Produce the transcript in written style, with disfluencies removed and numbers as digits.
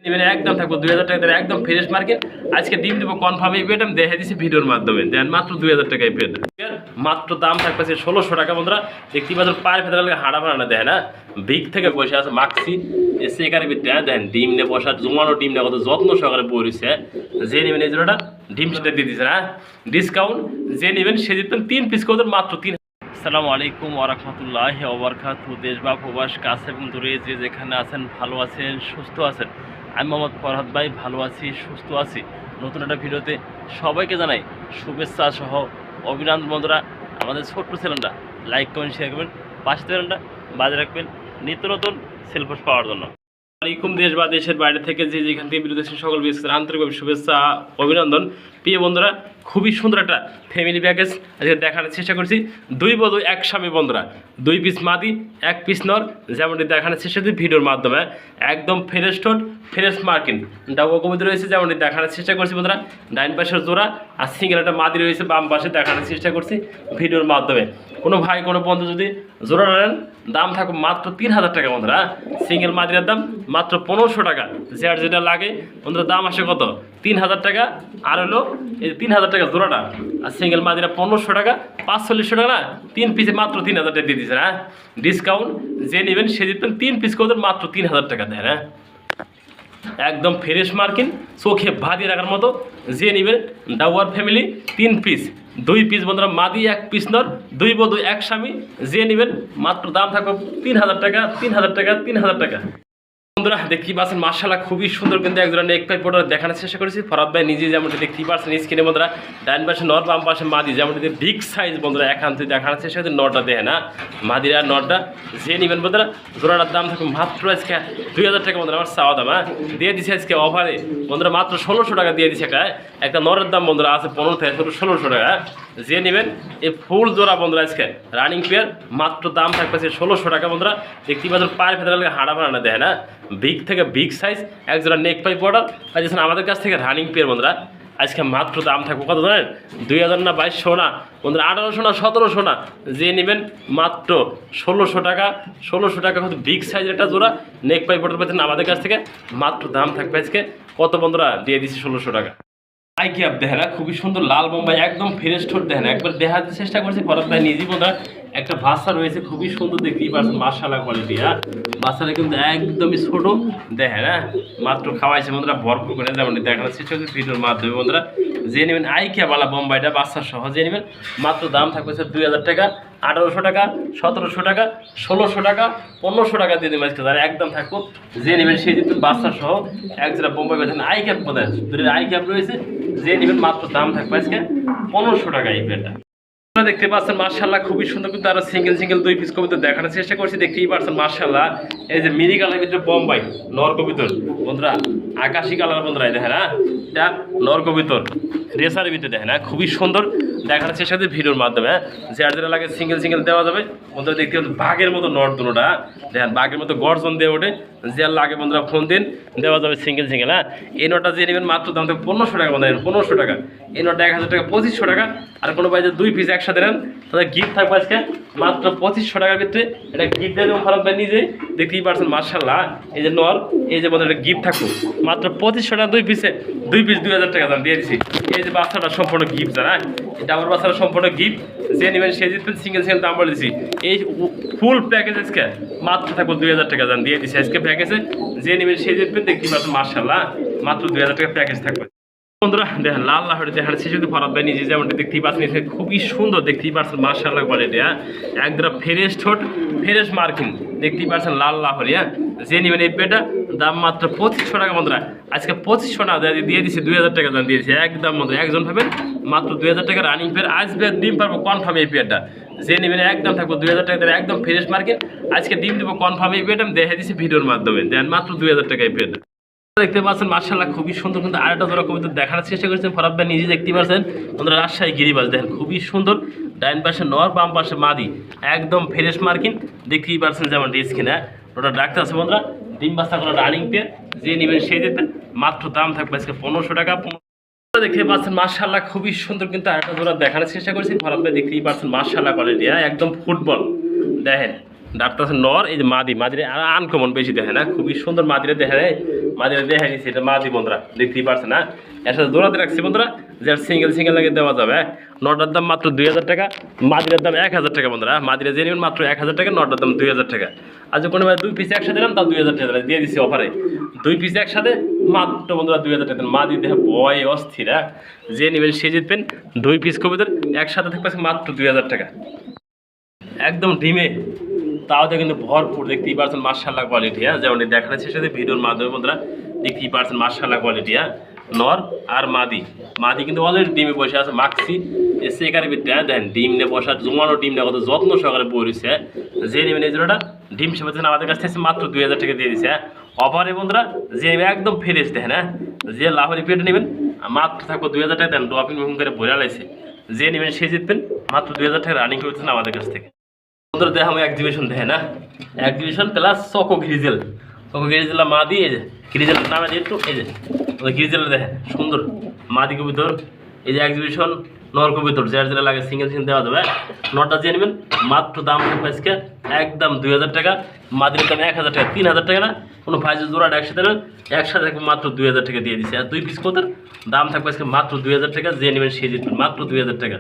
নেবেন একদম থাকবো 2000 টাকা একদম ফ্রেশ মার্কেট। আজকে ডিম দেবো কনফার্ম এই পেট আমি দেখে দিচ্ছি ভিডিওর মাধ্যমে। দেন মাত্র 2000 টাকায় পেট, মাত্র দাম থাকতেছে 1600 টাকা। বন্ধুরা দেখতে পাচ্ছেন পায়ের ভেতরে হাড়া ভাড়া দেয় না, বিগ থেকে বসে আছে মাখছি সেকারের ভিতরে দেন ডিম নিয়ে বসা জমানো ডিম নিয়ে কত যত্ন সহকারে বসেছে। যে নেবেন এই জন্যটা ডিম সেটা দিয়ে দিচ্ছে না ডিসকাউন্ট, যে নেবেন সে জিতবেন 3 পিস করে মাত্র 3। আসসালামু আলাইকুম ওয়া রাহমাতুল্লাহি ওয়া বারাকাতুহু। দেশ বা প্রবাস কাছে এবং দূরে যে যেখানে আছেন ভালো আছেন সুস্থ আছেন, আমি মোহাম্মদ ফরহাদ ভাই ভালো আছি সুস্থ আছি। নতুন একটা ভিডিওতে সবাইকে জানাই শুভেচ্ছা সহ অভিনন্দন। বন্ধুরা আমাদের ছোট্ট চ্যানেলটা লাইক কমেন্ট শেয়ার করবেন, পাশে চ্যানেলটা বাজে রাখবেন নিত্য নতুন সেলফোন পাওয়ার জন্য। আলাইকুম দেশ বা দেশের বাইরে থেকে যে যেখান থেকে ভিডিও দেখছেন সকল বিশেষ আন্তরিকভাবে শুভেচ্ছা অভিনন্দন। প্রিয় বন্ধুরা খুবই সুন্দর একটা ফ্যামিলি প্যাকেজ আজকে দেখানোর চেষ্টা করছি। 2 বধূ 1 স্বামী। বন্ধুরা 2 পিস মাদি 1 পিস নর, যেমনটি দেখানোর চেষ্টা করছি ভিডিওর মাধ্যমে। একদম ফ্রেশ টোট ফ্রেশ মার্কিন ডাবল কবিতা রয়েছে, যেমনটি দেখানোর চেষ্টা করছি। বন্ধুরা ডাইন পাশের জোড়া আর সিঙ্গেল একটা মাদি রয়েছে বাম পাশে, দেখানোর চেষ্টা করছি ভিডিওর মাধ্যমে। কোনো ভাই কোনো বন্ধু যদি জোড়া নেন দাম থাকবে মাত্র 3000 টাকা। বন্ধুরা সিঙ্গেল মাদিরার দাম মাত্র 1500 টাকা। যার যেটা লাগে বন্ধুরা দাম আসে কত 3000 টাকা, আর হলো এই 3000 টাকা জোড়াটা, আর সিঙ্গেল মাদিরা 1500 টাকা, 4500 টাকা না 3 পিসে মাত্র 3000 টাকা দিয়ে দিচ্ছে। হ্যাঁ ডিসকাউন্ট, যে নেবেন সে জিতবেন 3 পিস করে মাত্র 3000 টাকা দেয়। হ্যাঁ একদম ফ্রেশ মার্কিন চোখে ভাদি রাখার মতো, যে নেবেন ডাওয়ার ফ্যামিলি 3 পিস 2 পিস। বন্ধুরা মাদি 1 পিস নর, 2 বধূ 1 স্বামী, যে নেবেন মাত্র দাম থাকবে 3000 টাকা 3000 টাকা 3000 টাকা। বন্ধুরা দেখতেই পাচ্ছেন মাশাআল্লাহ খুবই সুন্দর কিন্তু একজোড়া নেক পাইপ পড়া দেখানোর চেষ্টা করেছি। ফরহাদ ভাই নিজে যেমনটি দেখতেই পাচ্ছেন স্ক্রিনে। বন্ধুরা ডান পাশে নর বাম পাশে মাদি, যেমনটি বিগ সাইজ। বন্ধুরা একান্ত দেখানোর চেষ্টা করছি, নরটা দেখে না মাদিরা নরটা, যে নেবেন বন্ধুরা জোড়াটার দাম থাকবে মাত্র আজকে 2000 টাকা। বন্ধুরা আমার চাওয়া দাম দিয়ে দিচ্ছে আজকে অফারে। বন্ধুরা মাত্র 1600 টাকা দিয়ে দিচ্ছে। একটা নরের দাম বন্ধুরা আছে 15 থেকে 1600 টাকা। যে নেবেন এই ফুল জোড়া বন্ধুরা আজকে রানিং পেয়ার মাত্র দাম থাকবে 1600 টাকা। বন্ধুরা দেখতেই পাচ্ছেন পায়ের ভেতরে হাড়া ভাড়া দেয় না, বিগ থেকে বিগ সাইজ একজোড়া নেক পাইপ অর্ডার পাইছেন আমাদের কাছ থেকে রানিং পেয়ার। বন্ধুরা আজকে মাত্র দাম থাকবে কত জানেন 2000 না 2200 না বন্ধুরা 1800 না 1700 না, যে নেবেন মাত্র 1600 টাকা। 1600 টাকা হয়তো বিগ সাইজের একটা জোড়া নেক পাইপ অর্ডার পাচ্ছেন আমাদের কাছ থেকে মাত্র দাম থাকবে আজকে কত বন্ধুরা দিয়ে দিচ্ছি 1600 টাকা। আইকি আপ দেখেন খুবই সুন্দর লাল বোম্বাই একদম ফ্রেশ ঠোঁট দেখেন, একবার দেখাতে চেষ্টা করছি। ফরহাদ ভাই নিজেই বন্ধুরা একটা বাচ্চা রয়েছে খুবই সুন্দর দেখতেই পাচ্ছেন মাশাআল্লাহ কোয়ালিটি। হ্যাঁ বাচ্চাটা কিন্তু একদমই ছোট দেখেন, হ্যাঁ মাত্র খাওয়াইছে বন্ধুরা ভরপুর করে, যেমন দেখানোর চেষ্টা করছি ভিডিওর মাধ্যমে। বন্ধুরা যে নেবেন আইকিয়া বালা বোম্বাইটা বাচ্চা সহ যে নেবেন মাত্র দাম থাকবে 2000 টাকা 1800 টাকা 1700 টাকা 1600 টাকা 1500 টাকা দিয়ে দেবেন আজকে। তার একদম থাকবো যে নেবেন সেই কিন্তু বাচ্চা সহ এক জোড়া বোম্বাই পাচ্ছেন আই ক্যাপ বোধহয় দুটোর আই ক্যাপ রয়েছে, যে নেবেন মাত্র দাম থাকবে আজকে 1500 টাকা। এই পেয়ারটা দেখতে পাচ্ছেন মাশাআল্লাহ খুবই সুন্দর কিন্তু আরো সিঙ্গেল 2 পিস কবিতর দেখানোর চেষ্টা করছি। দেখতেই পাচ্ছেন মাশাআল্লাহ এই যে মিনি কালারের ভিতরে বোম্বাই নর কবিতর বন্ধুরা আকাশি কালার বন্ধুরা দেখেন। হ্যাঁ এটা নর কবিতর রেসারের ভিতরে দেখেন খুবই সুন্দর দেখানোর চেষ্টা করছি ভিডিওর মাধ্যমে। যার যেটা লাগে সিঙ্গেল দেওয়া যাবে বন্ধুরা। দেখতে পাচ্ছেন বাঘের মতো নর দুটোটা দেখেন, বাঘের মতো গর্জন দিয়ে ওঠে, যে লাগে বন্ধুরা ফোন দিন দেওয়া যাবে সিঙ্গেল। হ্যাঁ এই নোটটা যে নেবেন মাত্র দাম থাকবে 1500 টাকা। বন্ধুরা 1500 টাকা এই নোটটা 1000 টাকা 2500 টাকা। আর কোনো ভাই যে 2 পিস একসাথে নেন তাদের গিফট থাকবে আজকে মাত্র 2500 টাকার ভিতরে। এটা গিফট দিয়ে দেবো ফরহাদ ভাই নিজে দেখতেই পাচ্ছেন মাশাআল্লাহ এই যে নর এই যে বন্ধুরা গিফট থাকবো মাত্র 2500 টাকা 2 পিসে 2 পিস 2000 টাকা দাম দিয়ে দিচ্ছি। এই যে বাচ্চাটা সম্পূর্ণ গিফট জানা, এটা আমার বাচ্চাটা সম্পূর্ণ গিফট, যে নেবেন সে জিতবেন সিঙ্গেল দাম বলে দিচ্ছি। এই ফুল প্যাকেজ আজকে মাত্র থাকবো 2000 টাকা দাম দিয়ে দিচ্ছি আজকে প্যাকেজে, যে নেবেন সে জিতবেন। দেখতেই পাচ্ছেন মাশাআল্লাহ মাত্র 2000 টাকা প্যাকেজ থাকবে। বন্ধুরা দেখেন লাল লাহড়ি দেখার শেষে ফরহাদ ভাই নিজে যেমনটি দেখতেই পাচ্ছেন খুবই সুন্দর দেখতেই পাচ্ছেন মাশাআল্লাহ কোয়ালিটি। হ্যাঁ একদম ফ্রেশ ঠোঁট ফ্রেশ মার্কিং দেখতেই পাচ্ছেন লাল লাহড়ি। হ্যাঁ যে নেবেন এই পেটা দাম মাত্র 2500 টাকা। বন্ধুরা আজকে 2500 টাকা দিয়ে দিচ্ছি 2000 টাকা দাম দিয়েছি একদম। বন্ধুরা একজন পাবেন মাত্র 2000 টাকা রানিং পেয়ার আসবে ডিম পারবো কনফার্ম এই পেয়ারটা, যে নেবেন একদম থাকবো 2000 টাকা একদম ফ্রেশ মার্কেট। আজকে ডিম দেবো কনফার্ম এই পেয়ারটা আমি দেখে দিচ্ছি ভিডিওর মাধ্যমে। দেন মাত্র 2000 টাকা এই পেয়ারটা দেখতে পাচ্ছেন মাশাআল্লাহ খুবই সুন্দর কিন্তু আরেকটা জোড়া কবিতা দেখানোর চেষ্টা করেছেন ফরহাদ ভাই নিজে দেখতে পাচ্ছেন। বন্ধুরা রাজশাহী গিরিবাজ দেখেন খুবই সুন্দর, ডাইন পাশে নর বাম পাশে মাদি একদম ফ্রেশ মার্কিন দেখতেই পাচ্ছেন যেমন স্কিনে ওটা ডাক্তার আছে। বন্ধুরা ডিম বাচ্চা করা রানিং পেয়ার, যে নেবেন সেই যেতেন মাত্র দাম থাকবে আজকে 1500 টাকা। দেখতে পাচ্ছেন মাশাআল্লাহ খুবই সুন্দর কিন্তু আরেকটা জোড়া দেখানোর চেষ্টা করেছি ফরহাদ ভাই দেখতেই পাচ্ছেন মাশাআল্লাহ কোয়ালিটি। একদম ফুটবল দেখেন ডাক্তার আছে নর, এই যে মাদি, মাদিরে আনকমন বেশি দেখে না, খুবই সুন্দর মাদিরে দেখে নেয়, মাদিরে দেখা দিচ্ছে এটা মাদি বন্ধুরা, দেখতেই পারছে না। এর সাথে দৌড়াতে রাখছি বন্ধুরা, যে সিঙ্গেল সিঙ্গেল লাগে দেওয়া যাবে। নটার দাম মাত্র 2000 টাকা, মাদিরের দাম 1000 টাকা বন্ধুরা। মাদিরে যে নেবেন মাত্র 1000 টাকা, নটার দাম 2000 টাকা। আর যে কোনো ভাই 2 পিস একসাথে নেন তাও 2000 টাকা দিয়ে দিচ্ছি অফারে। 2 পিস একসাথে মাত্র বন্ধুরা 2000 টাকা। মাদি দেখে বয় অস্থির, যে নেবেন সে জিতবেন। 2 পিস কবিতার একসাথে থাকবে মাত্র 2000 টাকা, একদম ডিমে, তাও তো কিন্তু ভরপুর, দেখতেই পারছেন মাশাআল্লাহ কোয়ালিটি। যেমন দেখাচ্ছে সাথে ভিডিওর মাধ্যমে বন্ধুরা দেখতেই পারছেন মাশাআল্লাহ কোয়ালিটি। নর আর মাদি, মাদি কিন্তু অলরেডি ডিমে বসে আছে, মাখছি সেকারের ভিতরে দেন ডিম নিয়ে বসা, জমানো ডিম নিয়ে কত যত্ন সহকারে বইছে। যে নেবেন এই জোড়াটা ডিম সেবা আমাদের কাছ থেকে মাত্র 2000 টাকা দিয়ে দিচ্ছে অফারে বন্ধুরা। যে একদম ফ্রেশ দেখেন, যে লাহোরি পেটে নেবেন মাত্র থাকবো 2000 টাকা দেন, ড্রপিং করে বইরা লাইছে। যে নেবেন সে জিতবেন, মাত্র 2000 টাকা রানিং করতেছেন আমাদের কাছ থেকে। বন্ধুরা দেখো আমি এক্সিবিশন দেখে না, exhibition plus choco grizzle, choco grizzle মাদি, এই যে গ্রিজেল নামে দিয়ে একটু, এই যে গ্রিজেল দেখেন সুন্দর মাদি কবিতর। এই যে এক্সিবিশন নর কবিতর, যার যেটা লাগে সিঙ্গেল সিঙ্গেল দেওয়া যাবে। নটা দিয়ে নেবেন মাত্র দাম থাকবে আজকে একদম 2000 টাকা, মাদির দাম 1000 টাকা, 3000 টাকা না। কোনো ভাইজের জোড়াটা একসাথে নেন, একসাথে থাকবে মাত্র 2000 টাকা দিয়ে দিচ্ছে। আর 2 পিস কবিতর দাম থাকবে আজকে মাত্র 2000 টাকা, যে নেবেন সে জিতবেন মাত্র 2000 টাকা।